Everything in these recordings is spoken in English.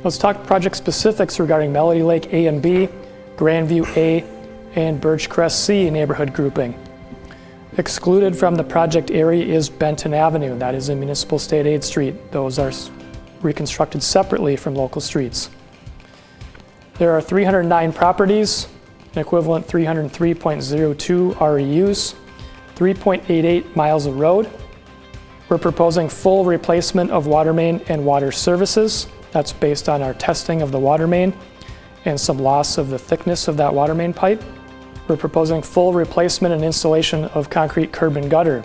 Let's talk project specifics regarding Melody Lake A and B, Grandview A, and Birchcrest C neighborhood grouping. Excluded from the project area is Benton Avenue. That is a municipal state aid street. Those are reconstructed separately from local streets. There are 309 properties, an equivalent 303.02 REUs, 3.88 miles of road. We're proposing full replacement of water main and water services. That's based on our testing of the water main and some loss of the thickness of that water main pipe. We're proposing full replacement and installation of concrete curb and gutter.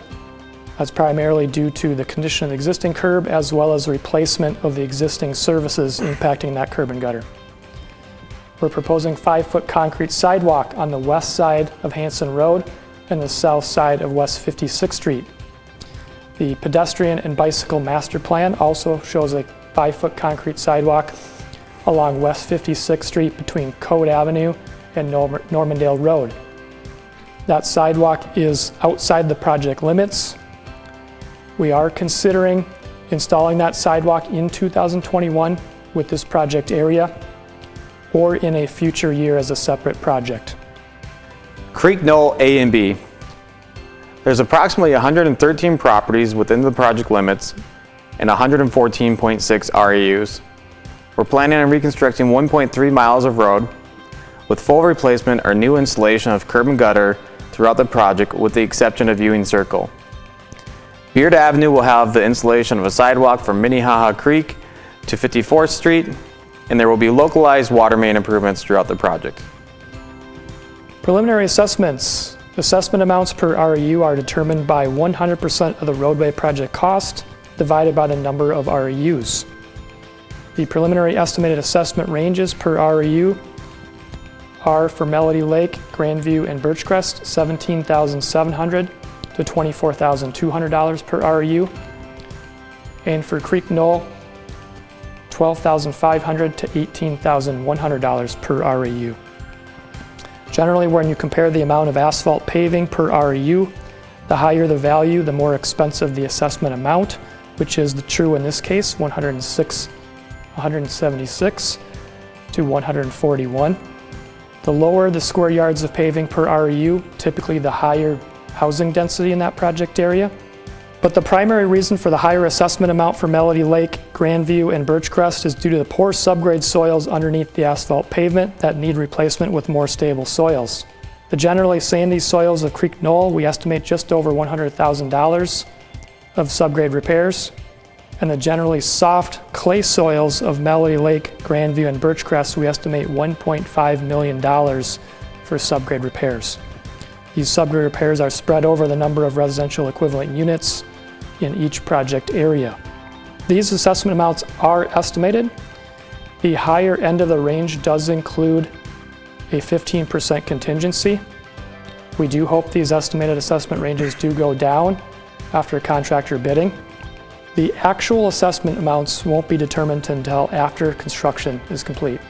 That's primarily due to the condition of the existing curb as well as replacement of the existing services impacting that curb and gutter. We're proposing 5-foot concrete sidewalk on the west side of Hanson Road and the south side of West 56th Street. The pedestrian and bicycle master plan also shows a 5-foot concrete sidewalk along West 56th Street between Code Avenue and Normandale Road. That sidewalk is outside the project limits. We are considering installing that sidewalk in 2021 with this project area or in a future year as a separate project. Creek Knoll A and B. There's approximately 113 properties within the project limits and 114.6 REUs. We're planning on reconstructing 1.3 miles of road with full replacement or new installation of curb and gutter throughout the project with the exception of Ewing Circle. Beard Avenue will have the installation of a sidewalk from Minnehaha Creek to 54th Street, and there will be localized water main improvements throughout the project. Preliminary assessments. Assessment amounts per REU are determined by 100% of the roadway project cost divided by the number of REUs. The preliminary estimated assessment ranges per REU are for Melody Lake, Grandview, and Birchcrest $17,700 to $24,200 per REU, and for Creek Knoll $12,500 to $18,100 per REU. Generally, when you compare the amount of asphalt paving per REU, the higher the value, the more expensive the assessment amount, which is true in this case, 176 to 141. The lower the square yards of paving per REU, typically the higher housing density in that project area. But the primary reason for the higher assessment amount for Melody Lake, Grandview, and Birchcrest is due to the poor subgrade soils underneath the asphalt pavement that need replacement with more stable soils. The generally sandy soils of Creek Knoll, we estimate just over $100,000 of subgrade repairs, and the generally soft clay soils of Melody Lake, Grandview, and Birchcrest, we estimate $1.5 million for subgrade repairs. These subgrade repairs are spread over the number of residential equivalent units in each project area. These assessment amounts are estimated. The higher end of the range does include a 15% contingency. We do hope these estimated assessment ranges do go down after contractor bidding. The actual assessment amounts won't be determined until after construction is complete.